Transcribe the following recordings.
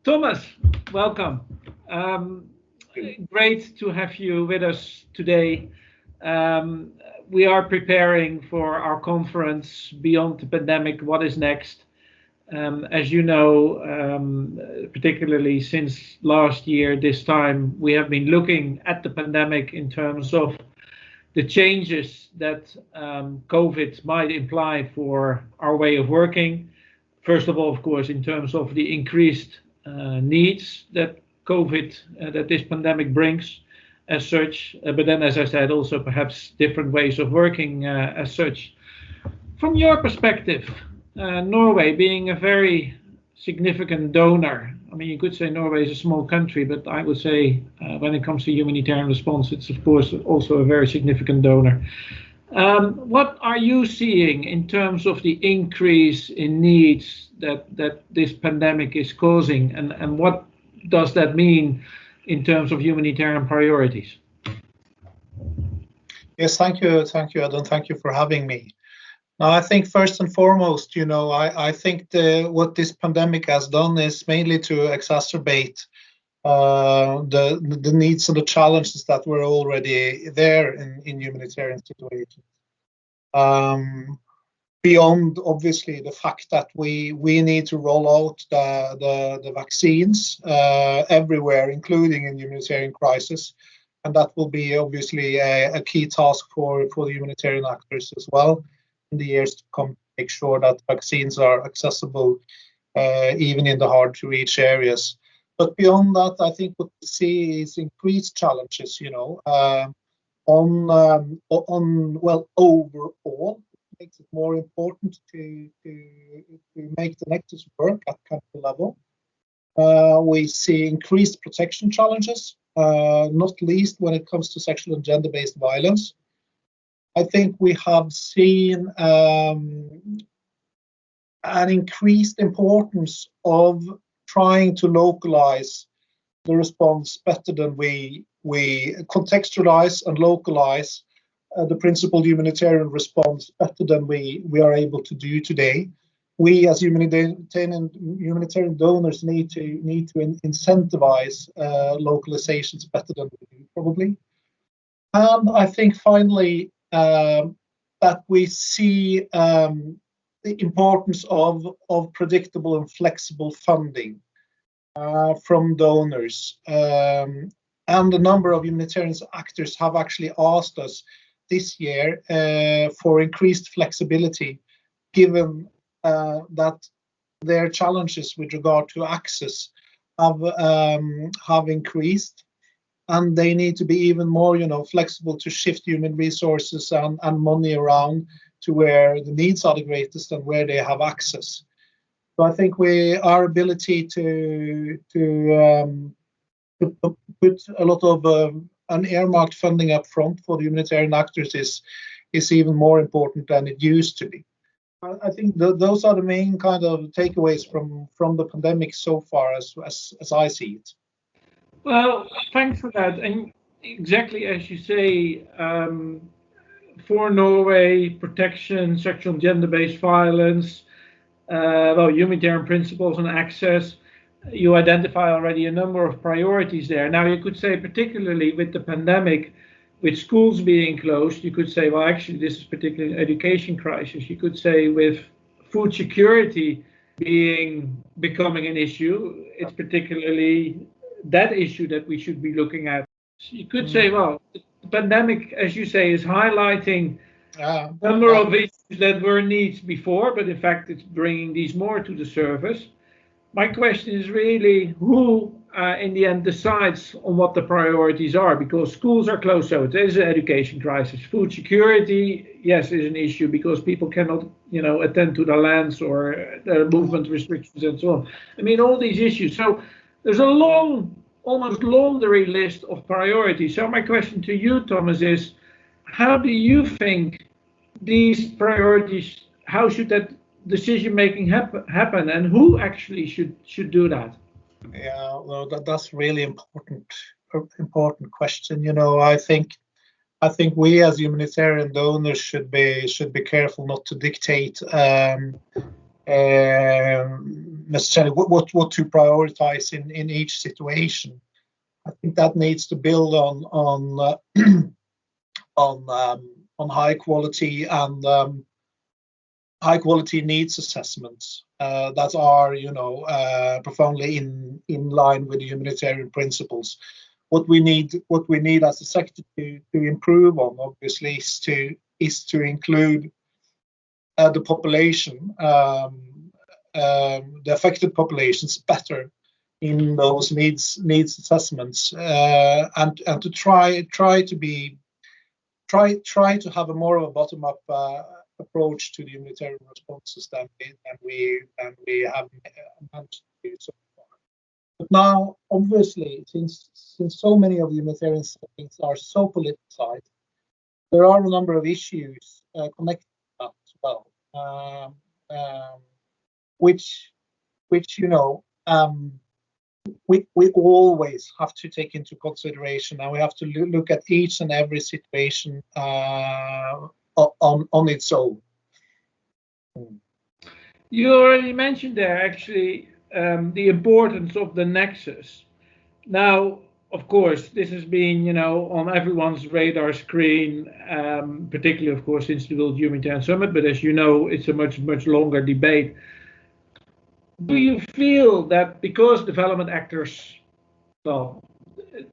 Thomas, welcome. Um, Great to have you with us today. Um, we are preparing for our conference Beyond the Pandemic, What is Next? As you know, particularly since last year, this time, we have been looking at the pandemic in terms of the changes that COVID might imply for our way of working. First of all, of course, in terms of the increased needs that that this pandemic brings as such, but then, as I said, also perhaps different ways of working as such. From your perspective, Norway being a very significant donor, I mean, you could say Norway is a small country, but I would say when it comes to humanitarian response, it's of course also a very significant donor. What are you seeing in terms of the increase in needs that this pandemic is causing, and what does that mean in terms of humanitarian priorities? Yes, thank you, Adam. Thank you for having me. Now, I think first and foremost, I think what this pandemic has done is mainly to exacerbate the needs and the challenges that were already there in humanitarian situations. Beyond obviously the fact that we need to roll out the vaccines everywhere, including in humanitarian crisis, and that will be obviously a key task for the humanitarian actors as well in the years to come, to make sure that vaccines are accessible even in the hard to reach areas. But beyond that, I think what we see is increased challenges, overall, it makes it more important to make the nexus work at country level. We see increased protection challenges, not least when it comes to sexual and gender-based violence. I think we have seen an increased importance of trying to localize the response better than we contextualize and localize the principled humanitarian response better than we are able to do today. We as humanitarian donors need to incentivize localizations better than we do, probably. And I think finally that we see the importance of predictable and flexible funding from donors. And a number of humanitarian actors have actually asked us this year for increased flexibility, given that their challenges with regard to access have increased, and they need to be even more, flexible to shift human resources and money around to where the needs are the greatest and where they have access. So I think our ability to put a lot of an earmarked funding up front for the humanitarian actors is even more important than it used to be. I think those are the main kind of takeaways from the pandemic so far, as I see it. Well, thanks for that. And exactly as you say, for Norway, protection, sexual and gender-based violence, humanitarian principles and access, you identify already a number of priorities there. Now, you could say, particularly with the pandemic, with schools being closed, you could say, well, actually, this is particularly an education crisis. You could say with food security becoming an issue, it's particularly that issue that we should be looking at. So you could say, well, the pandemic, as you say, is highlighting a number of issues that were needs before, but in fact, it's bringing these more to the surface. My question is really who, in the end, decides on what the priorities are, because schools are closed, so it is an education crisis. Food security, yes, is an issue because people cannot, attend to their lands or their movement restrictions and so on. I mean, all these issues. So there's a long, almost laundry list of priorities. So my question to you, Thomas, is how do you think these priorities, how should that decision making happen, and who actually should do that? Yeah, well, that's really important question. I think we as humanitarian donors should be careful not to dictate necessarily what to prioritize in each situation. I think that needs to build on high quality and high quality needs assessments that are, profoundly in line with the humanitarian principles. What we need as a sector to improve on, obviously, is to include the population, the affected populations better in those needs assessments, and to try to have a more of a bottom-up approach to the humanitarian responses than we have managed to do so far. But now, obviously, since so many of the humanitarian settings are so politicized, there are a number of issues connected to that as well, which we always have to take into consideration, and we have to look at each and every situation on its own. You already mentioned there, actually, the importance of the nexus. Now, of course, this has been, on everyone's radar screen, particularly, of course, since the World Humanitarian Summit, but as you know, it's a much longer debate. Do you feel that because development actors, well,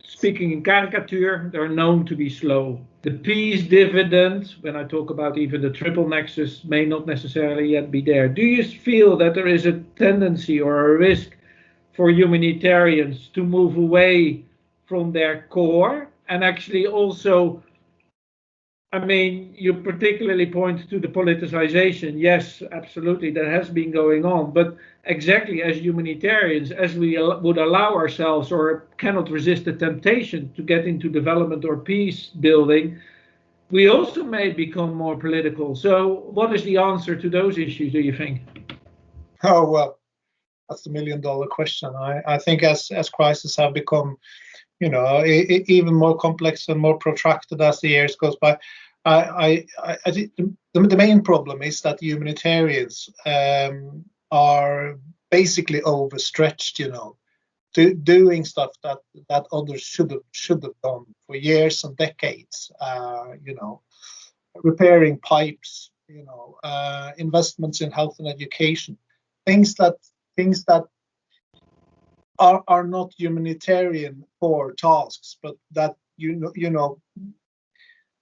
speaking in caricature, they're known to be slow? The peace dividend, when I talk about even the Triple Nexus, may not necessarily yet be there. Do you feel that there is a tendency or a risk for humanitarians to move away from their core? And actually also, you particularly point to the politicization. Yes, absolutely, that has been going on. But exactly as humanitarians, as we would allow ourselves or cannot resist the temptation to get into development or peace building, we also may become more political. So what is the answer to those issues, do you think? Oh, well, that's the $1,000,000 question. I think as crises have become, even more complex and more protracted as the years goes by, I think the main problem is that humanitarians are basically overstretched, doing stuff that others should have done for years and decades. Repairing pipes, investments in health and education, things that are not humanitarian core tasks, but that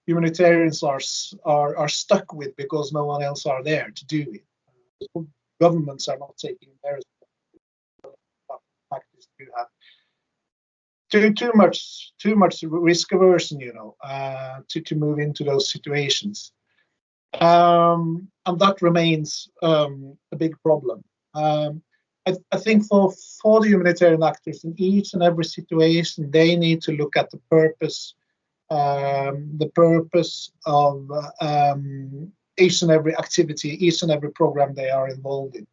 humanitarians are stuck with because no one else are there to do it. Governments are not taking their practice to have too much risk aversion, to move into those situations, and that remains a big problem. I think for the humanitarian actors in each and every situation, they need to look at the purpose of each and every activity, each and every program they are involved in.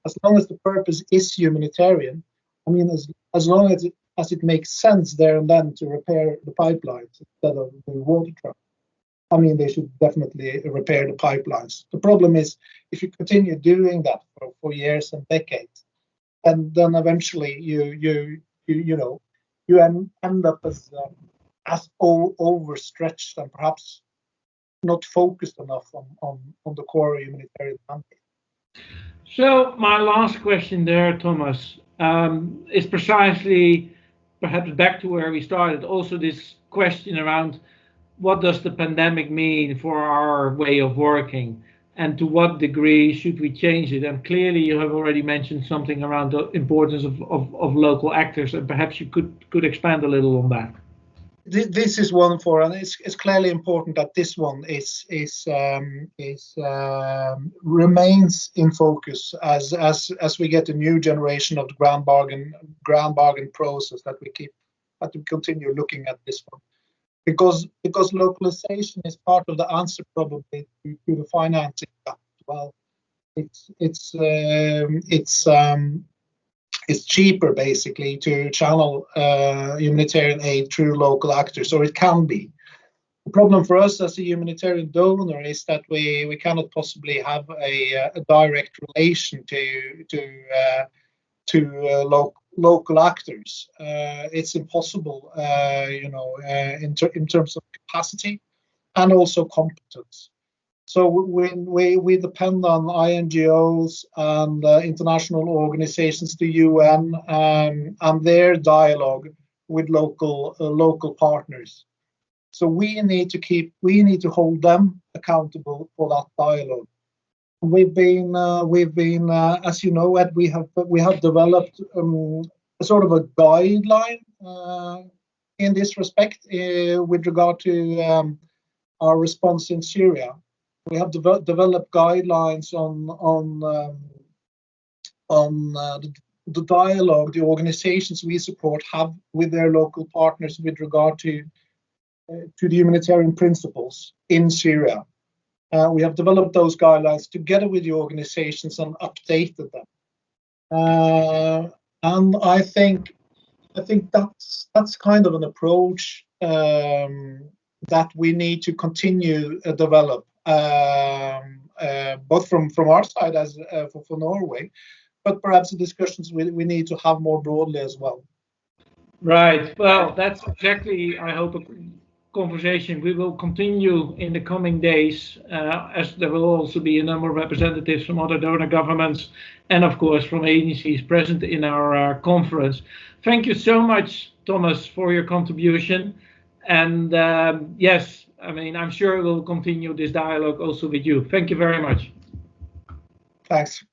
As long as the purpose is humanitarian, as long as it makes sense there and then to repair the pipelines instead of the water truck, they should definitely repair the pipelines. The problem is if you continue doing that for years and decades, and then eventually you end up as overstretched and perhaps not focused enough on the core humanitarian mandate. So my last question there, Thomas, is precisely perhaps back to where we started. Also, this question around what does the pandemic mean for our way of working, and to what degree should we change it? And clearly, you have already mentioned something around the importance of local actors, and perhaps you could expand a little on that. This is one and it's clearly important that this one remains in focus as we get a new generation of the ground bargain process, that we continue looking at this one, because localization is part of the answer probably to the financing gap as well. It's cheaper basically to channel humanitarian aid through local actors, or it can be. The problem for us as a humanitarian donor is that we cannot possibly have a direct relation to local actors. It's impossible, in terms of capacity and also competence. So we depend on INGOs and international organizations, the UN, and their dialogue with local partners. So we need to hold them accountable for that dialogue. We've been, as you know, Ed, we have developed a sort of a guideline in this respect with regard to our response in Syria. We have developed guidelines on the dialogue the organizations we support have with their local partners with regard to the humanitarian principles in Syria. We have developed those guidelines together with the organizations and updated them. And I think that's kind of an approach that we need to continue to develop, both from our side as for Norway, but perhaps the discussions we need to have more broadly as well. Right. Well, that's exactly, I hope, a conversation we will continue in the coming days, as there will also be a number of representatives from other donor governments and, of course, from agencies present in our conference. Thank you so much, Thomas, for your contribution. And yes, I mean, I'm sure we'll continue this dialogue also with you. Thank you very much. Thanks.